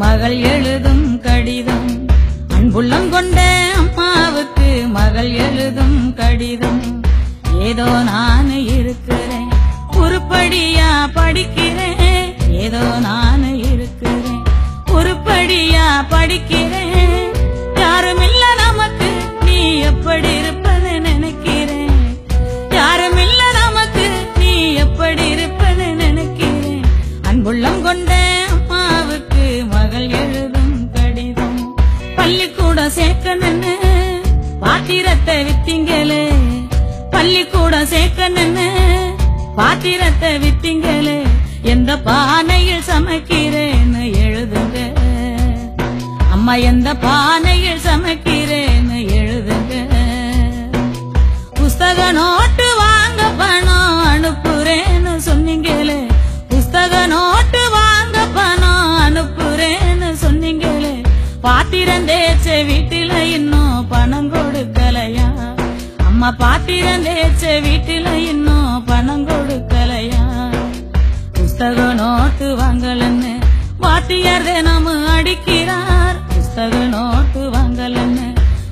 மகள் எழுதும் கடிதம். அன்புள்ளம் கொண்ட அம்மாவுக்கு மகள் எழுதும் கடிதம். ஏதோ நான் இருக்கிறேன், உருப்படியா படிக்கிறேன். ஏதோ நான் இருக்கிறேன், உருப்படியா படிக்கிறேன். யாருமில்ல நமக்கு, நீ எப்படி இருப்பது நினைக்கிறேன். யாருமில்ல நமக்கு, நீ எப்படி இருப்பது நினைக்கிறேன். அன்புள்ளம் கொண்ட அம்மாவுக்கு மகள் எழுதும் கடிதம். பள்ளிக்கூடம் சேர்க்கணுன்னு பாத்திரத்தை வித்தீங்களே, பள்ளிக்கூடம் சேர்க்கணுன்னு பாத்திரத்தை வித்தீங்களே. எந்த பானையில் சமைக்கிறேன்னு எழுதுங்க அம்மா, எந்த பானையில் சமைக்கிறேன்னு எழுதுங்க. புஸ்தக நோட்டு வாங்க பணம் அனுப்புறேன்னு சொன்னீங்களே, புஸ்தக நோட்டு வாங்க பணம் அனுப்புறேன்னு சொன்னீங்களே. பாத்திரம் தேய்ச்ச வீட்டில இன்னும் பணம் கொடுக்கலையா அம்மா, பாத்திரம் தேய்ச்ச வீட்டில இன்னும் பணம் கொடுக்கலையா. புஸ்தக நோட்டு வாங்கலன்னு வாத்தியார் தினமும் அடிக்கிறார். புஸ்தக நோட்டு வாங்கலன்னு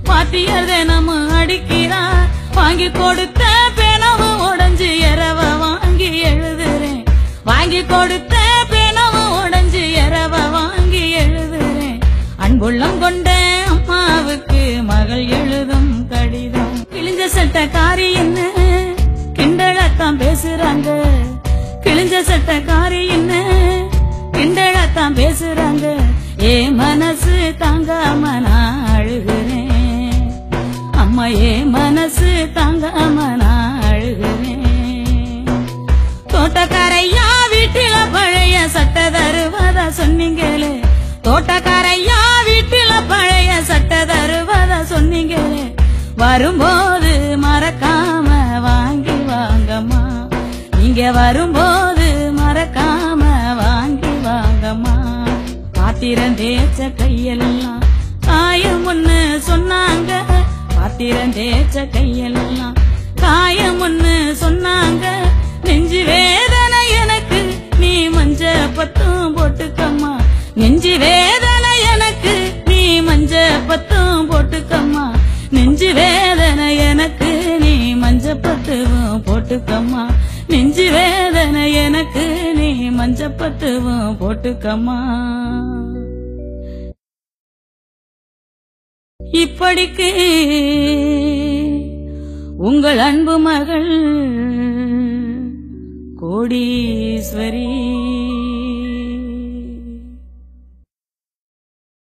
வாத்தியார் தினமும் அடிக்கிறார். வாங்கி கொடுத்த பேனவும் உடைஞ்சு எரவ வாங்கி எழுதுறேன். வாங்கி கொடுத்த பேனவும் உடைஞ்சு எரவ வாங்கி எழுதுறேன். அன்புள்ளம் கொண்ட அம்மாவுக்கு மகள் எழுதும் கடிதம். கிழிஞ்ச சட்டக்காரி என்ன கிண்டலத்தான் பேசுறாங்க, கிழிஞ்ச சட்டக்காரி என்ன கிண்டலத்தான் பேசுறாங்க. ஏ மனசு தாங்காம நான் அழுகிறேன் அம்மா, ஏ மனசு தாங்காம நான் அழுகிறேன். தோட்டக்காரையா வீட்டில பழைய சட்டை தருவதா சொன்னீங்களே, தோட்டக்காரையா வீட்டில பழைய சட்டை தருவதா சொன்னீங்களே. வரும்போது மறக்காம வாங்கி வாங்கம்மா, நீங்க வரும்போது மறக்காம வாங்கி வாங்கம்மா. பாத்திரம் தேய்ச்ச கையெல்லாம் காயம் ஒண்ணு சொன்னாங்க, பாத்திரம் தேய்ச்ச கையெல்லாம் காயம் ஒண்ணு சொன்னாங்க. நெஞ்சு வேதனை எனக்கு, நீ மஞ்ச பத்தும் போட்டுக்கம்மா. நெஞ்சு வேதனை எனக்கு, நீ மஞ்ச பத்தும் போட்டுக்கம்மா. நெஞ்சு வேதனை எனக்கு, நீ மஞ்ச பத்துவும் போட்டுக்கம்மா. நெஞ்சு வேதனை எனக்கு, நீ மஞ்ச பத்துவும் போட்டுக்கம்மா. இப்படிக்கு உங்கள் அன்பு மகள் கோடீஸ்வரி.